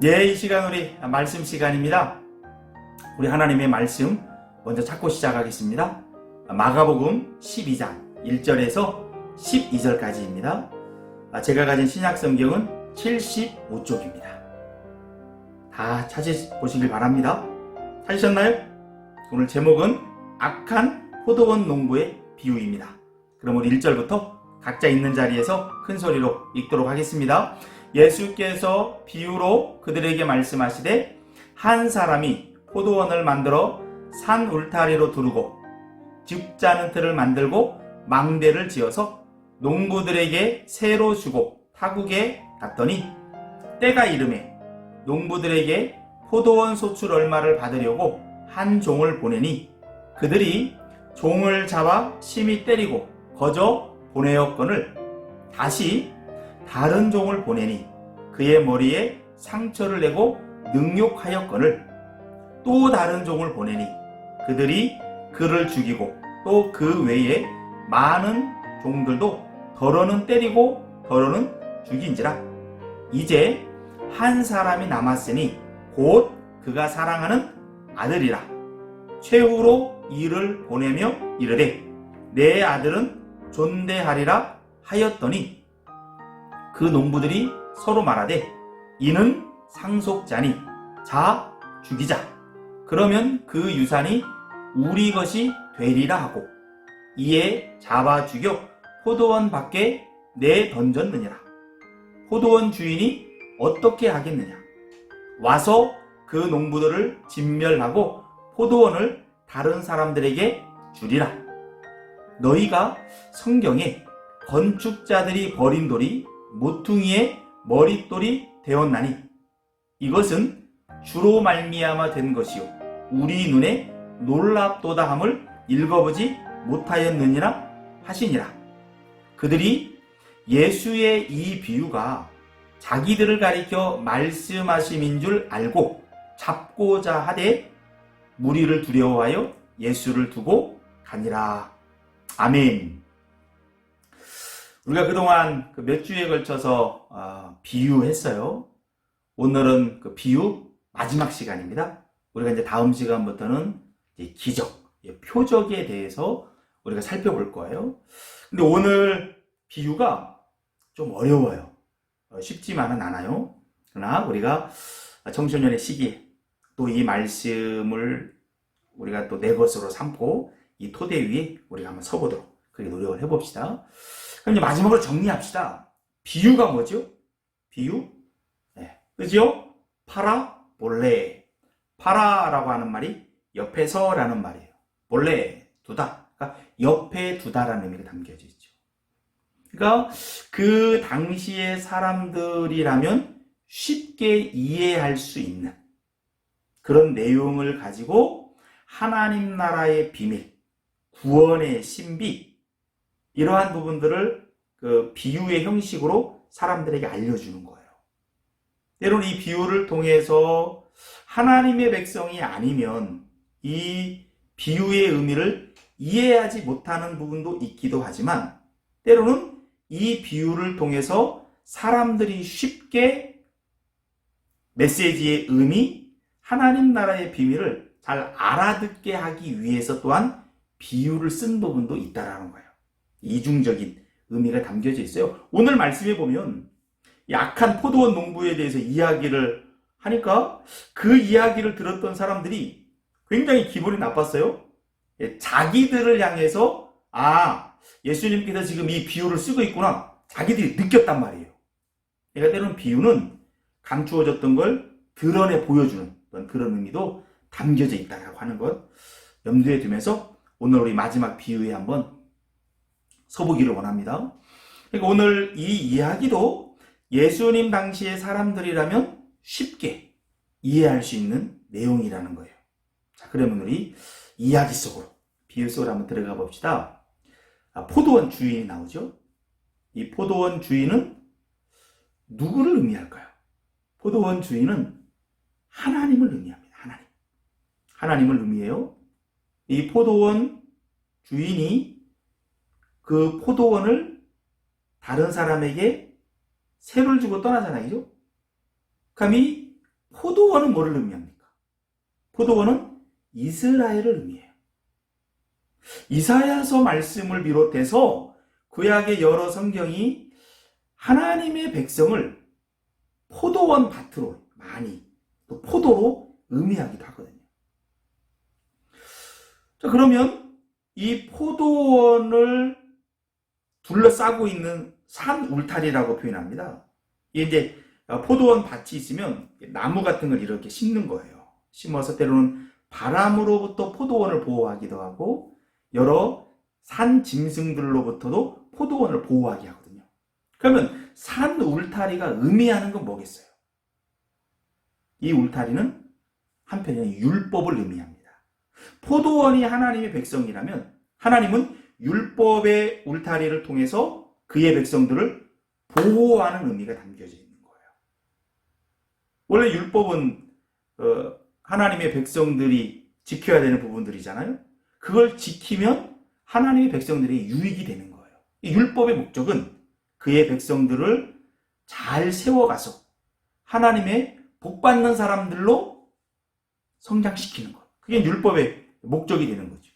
예, 이 시간 우리 말씀 시간입니다. 우리 하나님의 말씀 먼저 찾고 시작하겠습니다. 마가복음 12장 1절에서 12절까지입니다. 제가 가진 신약 성경은 75쪽입니다. 다 찾으시길 바랍니다. 찾으셨나요? 오늘 제목은 악한 포도원 농부의 비유입니다. 그럼 우리 1절부터 각자 있는 자리에서 큰 소리로 읽도록 하겠습니다. 예수께서 비유로 그들에게 말씀하시되 한 사람이 포도원을 만들어 산 울타리로 두르고 즙자는 틀을 만들고 망대를 지어서 농부들에게 새로 주고 타국에 갔더니 때가 이르매 농부들에게 포도원 소출 얼마를 받으려고 한 종을 보내니 그들이 종을 잡아 심히 때리고 거저 보내었거늘 다시 다른 종을 보내니 그의 머리에 상처를 내고 능욕하였거늘 또 다른 종을 보내니 그들이 그를 죽이고 또 그 외에 많은 종들도 더러는 때리고 더러는 죽인지라. 이제 한 사람이 남았으니 곧 그가 사랑하는 아들이라. 최후로 이를 보내며 이르되 내 아들은 존대하리라 하였더니 그 농부들이 서로 말하되 이는 상속자니 자 죽이자. 그러면 그 유산이 우리 것이 되리라 하고 이에 잡아 죽여 포도원 밖에 내던졌느니라. 포도원 주인이 어떻게 하겠느냐? 와서 그 농부들을 진멸하고 포도원을 다른 사람들에게 주리라. 너희가 성경에 건축자들이 버린 돌이 모퉁이의 머릿돌이 되었나니 이것은 주로 말미암아 된 것이요 우리 눈에 놀랍도다 함을 읽어보지 못하였느니라 하시니라. 그들이 예수의 이 비유가 자기들을 가리켜 말씀하심인 줄 알고 잡고자 하되 무리를 두려워하여 예수를 두고 가니라. 아멘. 우리가 그동안 몇 주에 걸쳐서 비유했어요. 오늘은 그 비유 마지막 시간입니다. 우리가 이제 다음 시간부터는 이제 기적, 표적에 대해서 우리가 살펴볼 거예요. 근데 오늘 비유가 좀 어려워요. 쉽지만은 않아요. 그러나 우리가 청소년의 시기에 또 이 말씀을 우리가 또 내 것으로 삼고 이 토대 위에 우리가 한번 서보도록 그렇게 노력을 해봅시다. 그럼 이제 마지막으로 정리합시다. 비유가 뭐죠? 비유? 네. 그죠? 파라볼레. 파라라고 하는 말이 옆에서라는 말이에요. 볼레, 두다. 그러니까 옆에 두다라는 의미가 담겨져 있죠. 그러니까 그 당시의 사람들이라면 쉽게 이해할 수 있는 그런 내용을 가지고 하나님 나라의 비밀, 구원의 신비, 이러한 부분들을 그 비유의 형식으로 사람들에게 알려주는 거예요. 때로는 이 비유를 통해서 하나님의 백성이 아니면 이 비유의 의미를 이해하지 못하는 부분도 있기도 하지만 때로는 이 비유를 통해서 사람들이 쉽게 메시지의 의미, 하나님 나라의 비밀을 잘 알아듣게 하기 위해서 또한 비유를 쓴 부분도 있다라는 거예요. 이중적인 의미가 담겨져 있어요. 오늘 말씀에 보면 약한 포도원 농부에 대해서 이야기를 하니까 그 이야기를 들었던 사람들이 굉장히 기분이 나빴어요. 자기들을 향해서 예수님께서 지금 이 비유를 쓰고 있구나 자기들이 느꼈단 말이에요. 그러니까 때로는 비유는 감추어졌던 걸 드러내 보여주는 그런 의미도 담겨져 있다고 하는 것 염두에 두면서 오늘 우리 마지막 비유에 한번 서보기를 원합니다. 그러니까 오늘 이 이야기도 예수님 당시의 사람들이라면 쉽게 이해할 수 있는 내용이라는 거예요. 자, 그러면 우리 이야기 속으로, 비유 속으로 한번 들어가 봅시다. 포도원 주인이 나오죠. 이 포도원 주인은 누구를 의미할까요? 포도원 주인은 하나님을 의미합니다. 하나님을 의미해요. 이 포도원 주인이 그 포도원을 다른 사람에게 세를 주고 떠나잖아요. 감히 포도원은 뭐를 의미합니까? 포도원은 이스라엘을 의미해요. 이사야서 말씀을 비롯해서 구약의 여러 성경이 하나님의 백성을 포도원 밭으로 많이 또 포도로 의미하기도 하거든요. 자, 그러면 이 포도원을 둘러싸고 있는 산 울타리라고 표현합니다. 이게 이제 포도원 밭이 있으면 나무 같은 걸 이렇게 심는 거예요. 심어서 때로는 바람으로부터 포도원을 보호하기도 하고 여러 산 짐승들로부터도 포도원을 보호하게 하거든요. 그러면 산 울타리가 의미하는 건 뭐겠어요? 이 울타리는 한편에는 율법을 의미합니다. 포도원이 하나님의 백성이라면 하나님은 율법의 울타리를 통해서 그의 백성들을 보호하는 의미가 담겨져 있는 거예요. 원래 율법은 하나님의 백성들이 지켜야 되는 부분들이잖아요. 그걸 지키면 하나님의 백성들이 유익이 되는 거예요. 이 율법의 목적은 그의 백성들을 잘 세워가서 하나님의 복받는 사람들로 성장시키는 것. 그게 율법의 목적이 되는 거죠.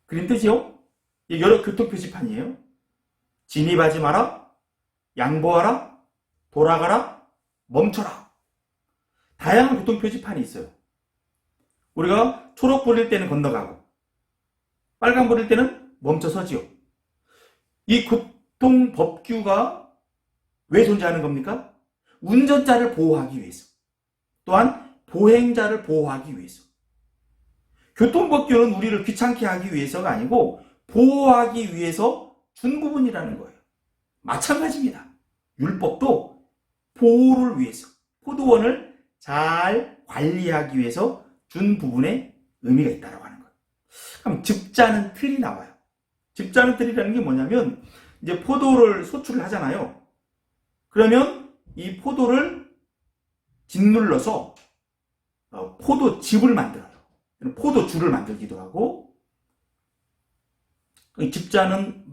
그런 뜻이요. 여러 교통표지판이에요. 진입하지 마라, 양보하라, 돌아가라, 멈춰라. 다양한 교통표지판이 있어요. 우리가 초록불일 때는 건너가고 빨간불일 때는 멈춰서지요. 이 교통법규가 왜 존재하는 겁니까? 운전자를 보호하기 위해서, 또한 보행자를 보호하기 위해서. 교통법규는 우리를 귀찮게 하기 위해서가 아니고 보호하기 위해서 준 부분이라는 거예요. 마찬가지입니다. 율법도 보호를 위해서, 포도원을 잘 관리하기 위해서 준 부분에 의미가 있다고 하는 거예요. 그럼 즙자는 틀이 나와요. 즙자는 틀이라는 게 뭐냐면 이제 포도를 소출을 하잖아요. 그러면 이 포도를 짓눌러서 포도즙을 만들어요. 포도주를 만들기도 하고, 즙자는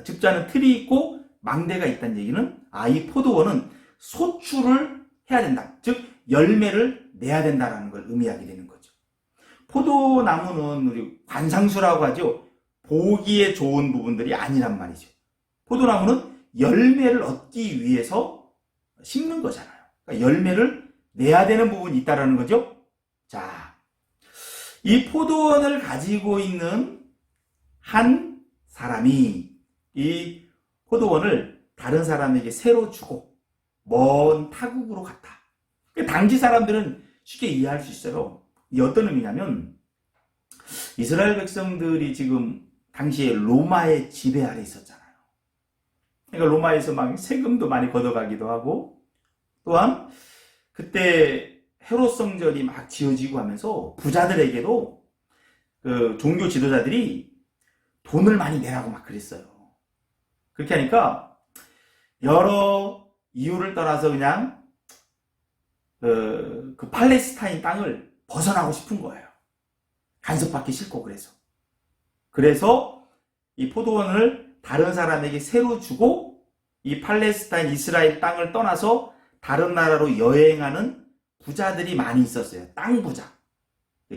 즙자는 틀이 있고 망대가 있다는 얘기는 이 포도원은 소출을 해야 된다. 즉 열매를 내야 된다는 걸 의미하게 되는 거죠. 포도나무는 우리 관상수라고 하죠. 보기에 좋은 부분들이 아니란 말이죠. 포도나무는 열매를 얻기 위해서 심는 거잖아요. 그러니까 열매를 내야 되는 부분이 있다는 거죠. 자, 이 포도원을 가지고 있는 한 사람이 이 포도원을 다른 사람에게 새로 주고 먼 타국으로 갔다. 당시 사람들은 쉽게 이해할 수 있어요. 이게 어떤 의미냐면 이스라엘 백성들이 지금 당시에 로마의 지배 아래 있었잖아요. 그러니까 로마에서 막 세금도 많이 걷어가기도 하고, 또한 그때 헤롯 성전이 막 지어지고 하면서 부자들에게도 그 종교 지도자들이 돈을 많이 내라고 막 그랬어요. 그렇게 하니까 여러 이유를 떠나서 그냥 그 팔레스타인 땅을 벗어나고 싶은 거예요. 간섭받기 싫고 그래서 이 포도원을 다른 사람에게 새로 주고 이 팔레스타인 이스라엘 땅을 떠나서 다른 나라로 여행하는 부자들이 많이 있었어요. 땅 부자,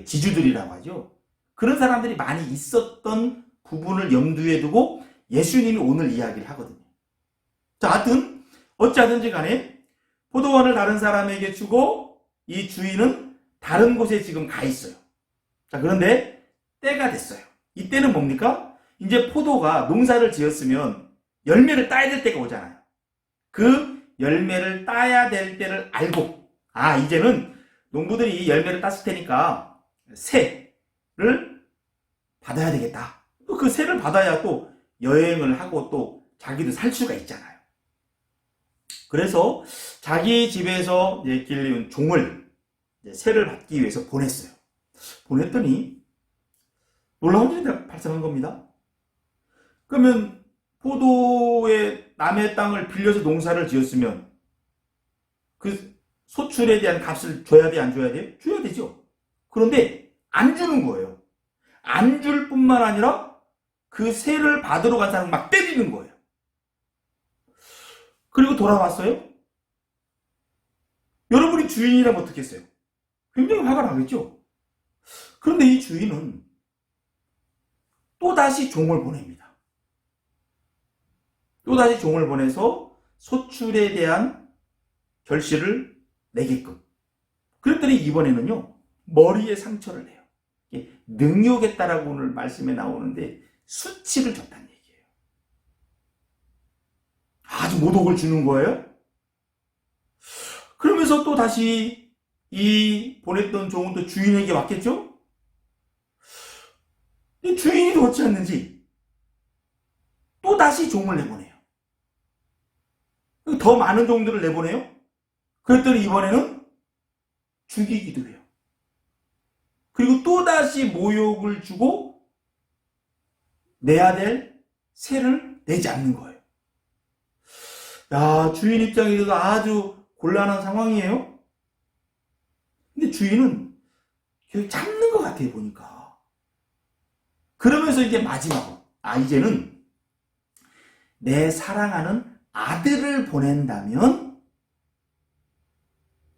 지주들이라고 하죠. 그런 사람들이 많이 있었던 부분을 염두에 두고 예수님이 오늘 이야기를 하거든요. 자, 하여튼 어찌하든지 간에 포도원을 다른 사람에게 주고 이 주인은 다른 곳에 지금 가 있어요. 자, 그런데 때가 됐어요. 이때는 뭡니까? 이제 포도가 농사를 지었으면 열매를 따야 될 때가 오잖아요. 그 열매를 따야 될 때를 알고, 이제는 농부들이 열매를 땄을 테니까 세를 받아야 되겠다. 또 그 세를 받아야 또 여행을 하고 또 자기도 살 수가 있잖아요. 그래서 자기 집에서 길리운 종을 세를 받기 위해서 보냈어요. 보냈더니 놀라운 일이 발생한 겁니다. 그러면 포도의 남의 땅을 빌려서 농사를 지었으면 그 소출에 대한 값을 줘야 돼, 안 줘야 돼요? 줘야 되죠. 그런데 안 주는 거예요. 안 줄 뿐만 아니라 그 세를 받으러 간 사람을 막 때리는 거예요. 그리고 돌아왔어요. 여러분이 주인이라면 어떻겠어요? 굉장히 화가 나겠죠? 그런데 이 주인은 또다시 종을 보냅니다. 또다시 종을 보내서 소출에 대한 결실을 내게끔. 그랬더니 이번에는요, 머리에 상처를 내요. 능욕했다라고 오늘 말씀에 나오는데 수치를 줬다는 얘기예요. 아주 모독을 주는 거예요. 그러면서 또 다시 이 보냈던 종은 또 주인에게 왔겠죠? 주인이 어찌 않는지 또 다시 종을 내보내요. 더 많은 종들을 내보내요. 그랬더니 이번에는 죽이기도 해요. 그리고 또 다시 모욕을 주고 내야 될 세를 내지 않는 거예요. 야, 주인 입장에서도 아주 곤란한 상황이에요. 근데 주인은 계속 참는 것 같아요, 보니까. 그러면서 이제 마지막으로, 이제는 내 사랑하는 아들을 보낸다면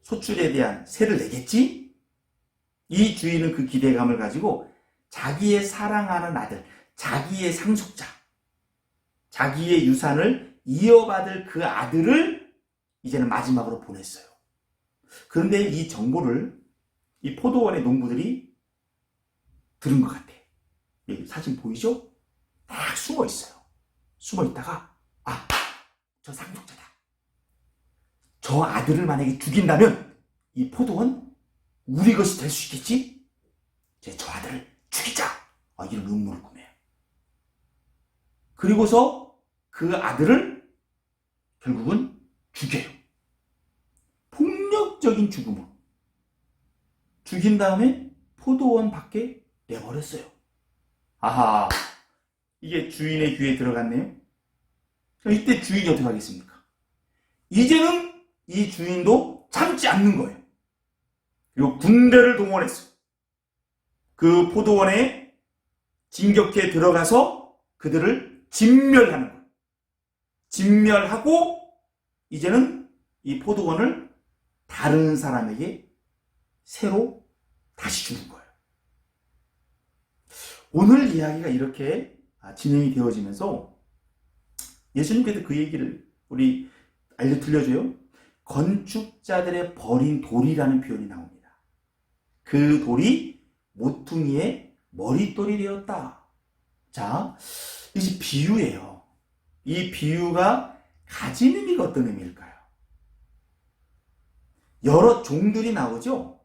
소출에 대한 세를 내겠지? 이 주인은 그 기대감을 가지고 자기의 사랑하는 아들, 자기의 상속자, 자기의 유산을 이어받을 그 아들을 이제는 마지막으로 보냈어요. 그런데 이 정보를 이 포도원의 농부들이 들은 것 같아. 여기 사진 보이죠? 딱 숨어 있어요. 숨어 있다가 저 상속자다. 저 아들을 만약에 죽인다면 이 포도원 우리 것이 될 수 있겠지? 저 아들을 죽이자. 이런 음모를 꾸며요. 그리고서 그 아들을 결국은 죽여요. 폭력적인 죽음으로. 죽인 다음에 포도원 밖에 내버렸어요. 아하, 이게 주인의 귀에 들어갔네요. 이때 주인이 어떻게 하겠습니까? 이제는 이 주인도 참지 않는 거예요. 그리고 군대를 동원했어요. 그 포도원에 진격해 들어가서 그들을 진멸하는 거예요. 진멸하고 이제는 이 포도원을 다른 사람에게 새로 다시 주는 거예요. 오늘 이야기가 이렇게 진행이 되어지면서 예수님께서 그 얘기를 우리 들려줘요. 건축자들의 버린 돌이라는 표현이 나옵니다. 그 돌이 모퉁이의 머릿돌이 되었다. 자, 이게 비유예요. 이 비유가 가진 의미가 어떤 의미일까요? 여러 종들이 나오죠?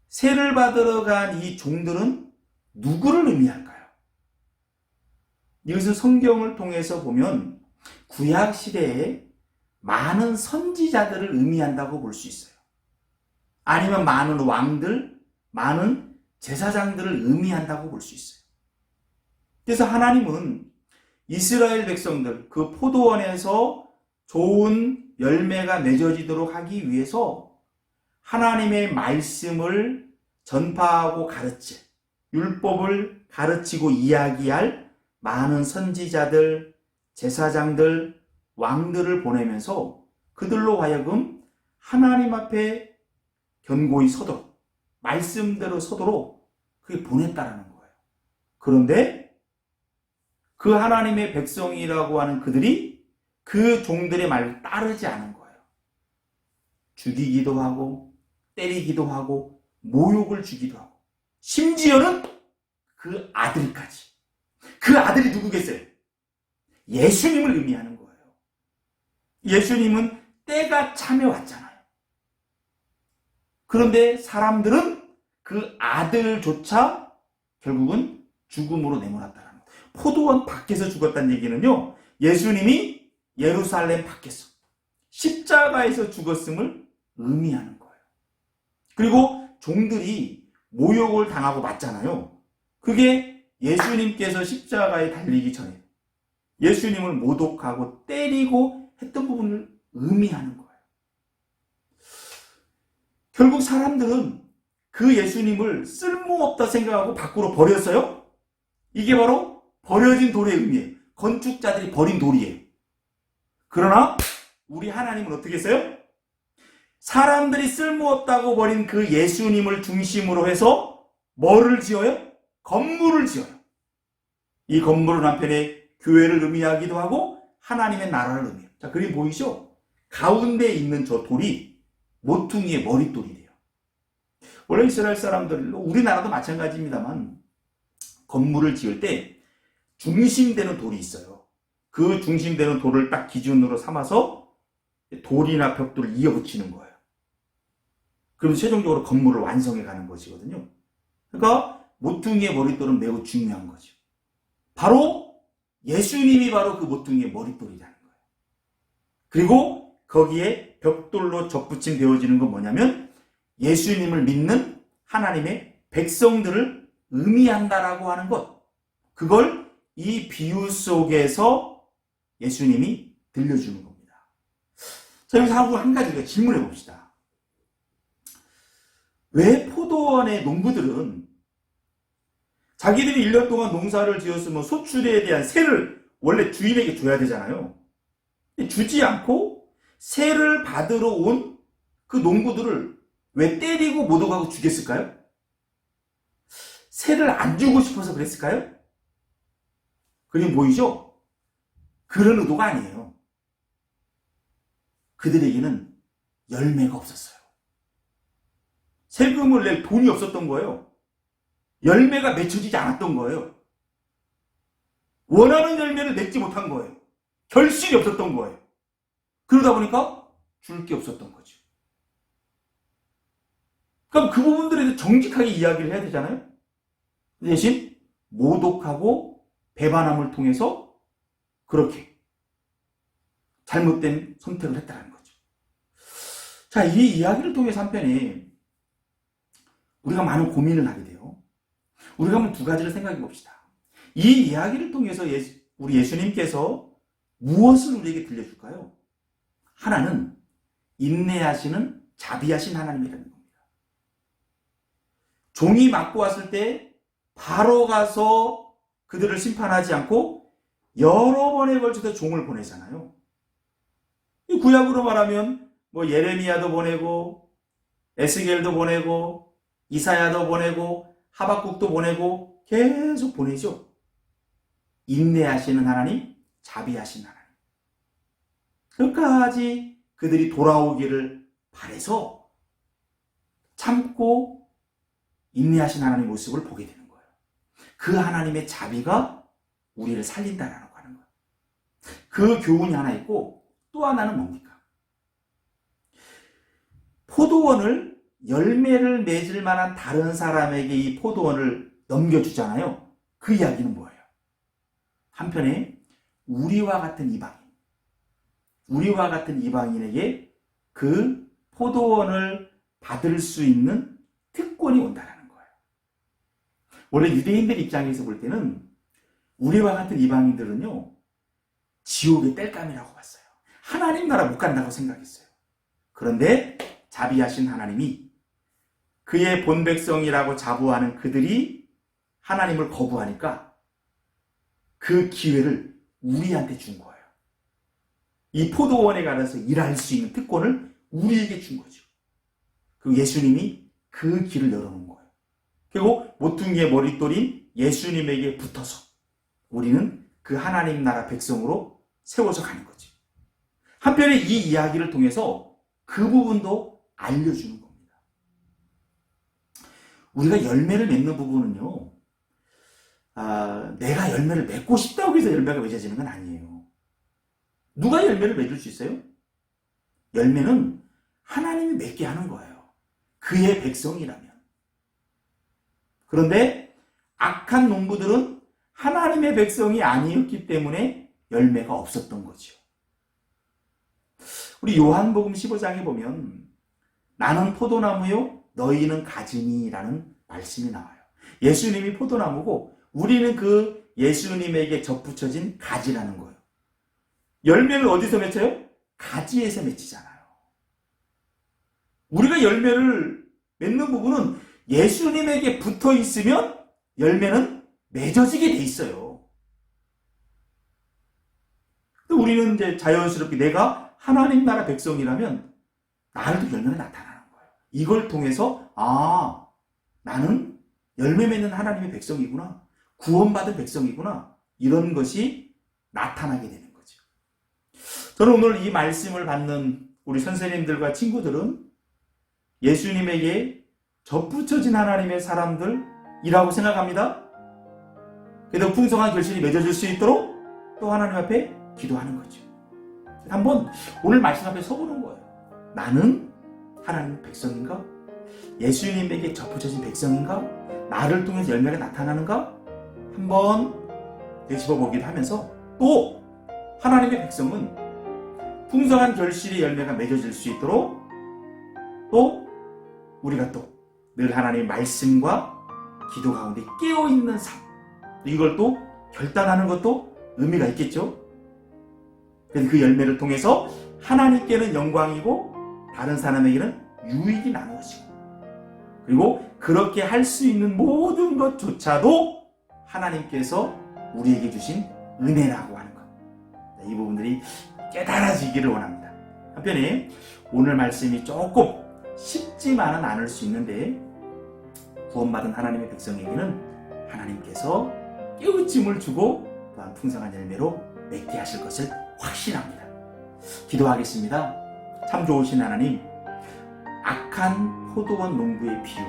세를 받으러 간 이 종들은 누구를 의미할까요? 이것은 성경을 통해서 보면 구약 시대에 많은 선지자들을 의미한다고 볼 수 있어요. 아니면 많은 왕들, 많은 제사장들을 의미한다고 볼 수 있어요. 그래서 하나님은 이스라엘 백성들, 그 포도원에서 좋은 열매가 맺어지도록 하기 위해서 하나님의 말씀을 전파하고 가르칠, 율법을 가르치고 이야기할 많은 선지자들, 제사장들, 왕들을 보내면서 그들로 하여금 하나님 앞에 견고히 서도록, 말씀대로 서도록 그게 보냈다라는 거예요. 그런데 그 하나님의 백성이라고 하는 그들이 그 종들의 말을 따르지 않은 거예요. 죽이기도 하고 때리기도 하고 모욕을 주기도 하고 심지어는 그 아들까지. 그 아들이 누구겠어요? 예수님을 의미하는 거예요. 예수님은 때가 참에 왔잖아요. 그런데 사람들은 그 아들조차 결국은 죽음으로 내몰았다는 거예요. 포도원 밖에서 죽었다는 얘기는요, 예수님이 예루살렘 밖에서 십자가에서 죽었음을 의미하는 거예요. 그리고 종들이 모욕을 당하고 맞잖아요. 그게 예수님께서 십자가에 달리기 전에 예수님을 모독하고 때리고 했던 부분을 의미하는 거예요. 결국 사람들은 그 예수님을 쓸모없다 생각하고 밖으로 버렸어요. 이게 바로 버려진 돌의 의미예요. 건축자들이 버린 돌이에요. 그러나 우리 하나님은 어떻게 했어요? 사람들이 쓸모없다고 버린 그 예수님을 중심으로 해서 뭐를 지어요? 건물을 지어요. 이 건물은 한편에 교회를 의미하기도 하고 하나님의 나라를 의미해요. 자, 그림 보이시죠? 가운데 있는 저 돌이 모퉁이의 머릿돌이 돼요. 원래 이스라엘 사람들, 우리나라도 마찬가지입니다만 건물을 지을 때 중심되는 돌이 있어요. 그 중심되는 돌을 딱 기준으로 삼아서 돌이나 벽돌을 이어붙이는 거예요. 그럼 최종적으로 건물을 완성해 가는 것이거든요. 그러니까 모퉁이의 머릿돌은 매우 중요한 거죠. 바로 예수님이 바로 그 모퉁이의 머릿돌이라는 거예요. 그리고 거기에 벽돌로 접붙임 되어지는 건 뭐냐면 예수님을 믿는 하나님의 백성들을 의미한다라고 하는 것. 그걸 이 비유 속에서 예수님이 들려주는 겁니다. 자, 여기서 한 가지 우리가 질문해 봅시다. 왜 포도원의 농부들은 자기들이 1년 동안 농사를 지었으면 소출에 대한 세를 원래 주인에게 줘야 되잖아요. 주지 않고 세를 받으러 온 그 농부들을 왜 때리고 모독하고 죽였을까요? 세를 안 주고 싶어서 그랬을까요? 그림 보이죠? 그런 의도가 아니에요. 그들에게는 열매가 없었어요. 세금을 낼 돈이 없었던 거예요. 열매가 맺혀지지 않았던 거예요. 원하는 열매를 맺지 못한 거예요. 결실이 없었던 거예요. 그러다 보니까 줄 게 없었던 거죠. 그럼 그 부분들에 대해서 정직하게 이야기를 해야 되잖아요. 대신 모독하고 배반함을 통해서 그렇게 잘못된 선택을 했다는 거죠. 자, 이 이야기를 통해서 한편에 우리가 많은 고민을 하게 돼요. 우리가 한번 두 가지를 생각해 봅시다. 이 이야기를 통해서 우리 예수님께서 무엇을 우리에게 들려줄까요? 하나는 인내하시는 자비하신 하나님이라는 겁니다. 종이 맞고 왔을 때 바로 가서 그들을 심판하지 않고 여러 번에 걸쳐서 종을 보내잖아요. 이 구약으로 말하면 예레미야도 보내고 에스겔도 보내고 이사야도 보내고 하박국도 보내고 계속 보내죠. 인내하시는 하나님, 자비하신 하나님. 끝까지 그들이 돌아오기를 바라서 참고 인내하신 하나님의 모습을 보게 되는 거예요. 그 하나님의 자비가 우리를 살린다라고 하는 거예요. 그 교훈이 하나 있고 또 하나는 뭡니까? 포도원을 열매를 맺을 만한 다른 사람에게 이 포도원을 넘겨주잖아요. 그 이야기는 뭐예요? 한편에 우리와 같은 이방인에게 그 포도원을 받을 수 있는 특권이 온다는 거예요. 원래 유대인들 입장에서 볼 때는 우리와 같은 이방인들은요, 지옥의 땔감이라고 봤어요. 하나님 나라 못 간다고 생각했어요. 그런데 자비하신 하나님이 그의 본 백성이라고 자부하는 그들이 하나님을 거부하니까 그 기회를 우리한테 준 거예요. 이 포도원에 가서 일할 수 있는 특권을 우리에게 준 거죠. 그 예수님이 그 길을 열어놓은 거예요. 그리고 모퉁이의 머릿돌인 예수님에게 붙어서 우리는 그 하나님 나라 백성으로 세워져 가는 거죠. 한편에 이 이야기를 통해서 그 부분도 알려주는 겁니다. 우리가 열매를 맺는 부분은요, 내가 열매를 맺고 싶다고 해서 열매가 맺어지는 건 아니에요. 누가 열매를 맺을 수 있어요? 열매는 하나님이 맺게 하는 거예요. 그의 백성이라면. 그런데 악한 농부들은 하나님의 백성이 아니었기 때문에 열매가 없었던 거죠. 우리 요한복음 15장에 보면 나는 포도나무요 너희는 가지니라는 말씀이 나와요. 예수님이 포도나무고 우리는 그 예수님에게 접붙여진 가지라는 거예요. 열매를 어디서 맺혀요? 가지에서 맺히잖아요. 우리가 열매를 맺는 부분은 예수님에게 붙어 있으면 열매는 맺어지게 돼 있어요. 우리는 이제 자연스럽게 내가 하나님 나라 백성이라면 나를 또 열매가 나타나는 거예요. 이걸 통해서 나는 열매 맺는 하나님의 백성이구나. 구원받은 백성이구나. 이런 것이 나타나게 되는 거죠. 저는 오늘 이 말씀을 받는 우리 선생님들과 친구들은 예수님에게 접붙여진 하나님의 사람들이라고 생각합니다. 그래도 풍성한 결실이 맺어질 수 있도록 또 하나님 앞에 기도하는 거죠. 한번 오늘 말씀 앞에 서보는 거예요. 나는 하나님의 백성인가? 예수님에게 접붙여진 백성인가? 나를 통해서 열매가 나타나는가? 한번 되짚어보기도 하면서 또 하나님의 백성은 풍성한 결실의 열매가 맺어질 수 있도록 또 우리가 또 늘 하나님의 말씀과 기도 가운데 깨어있는 삶, 이걸 또 결단하는 것도 의미가 있겠죠. 그래서 그 열매를 통해서 하나님께는 영광이고 다른 사람에게는 유익이 나누어지고, 그리고 그렇게 할 수 있는 모든 것조차도 하나님께서 우리에게 주신 은혜라고 하는 것. 이 부분들이 깨달아지기를 원합니다. 한편에 오늘 말씀이 조금 쉽지만은 않을 수 있는데, 구원받은 하나님의 백성에게는 하나님께서 깨우침을 주고 또한 풍성한 열매로 맺게 하실 것을 확신합니다. 기도하겠습니다. 참 좋으신 하나님, 악한 포도원 농부의 비유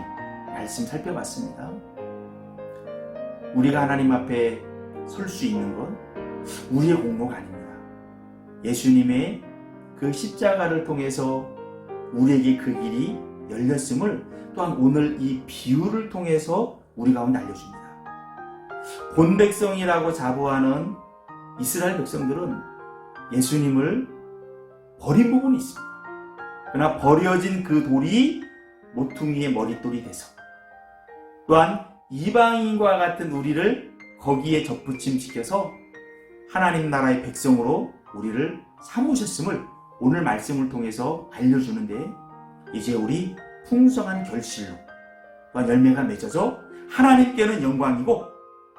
말씀 살펴봤습니다. 우리가 하나님 앞에 설 수 있는 건 우리의 공로가 아닙니다. 예수님의 그 십자가를 통해서 우리에게 그 길이 열렸음을 또한 오늘 이 비유를 통해서 우리 가운데 알려줍니다. 본 백성이라고 자부하는 이스라엘 백성들은 예수님을 버린 부분이 있습니다. 그러나 버려진 그 돌이 모퉁이의 머릿돌이 돼서 또한 이방인과 같은 우리를 거기에 접붙임시켜서 하나님 나라의 백성으로 우리를 삼으셨음을 오늘 말씀을 통해서 알려주는데, 이제 우리 풍성한 결실로 또한 열매가 맺어져 하나님께는 영광이고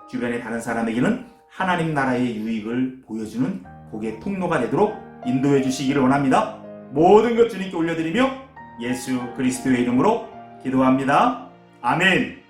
주변의 다른 사람에게는 하나님 나라의 유익을 보여주는 복의 통로가 되도록 인도해 주시기를 원합니다. 모든 것 주님께 올려드리며 예수 그리스도의 이름으로 기도합니다. 아멘.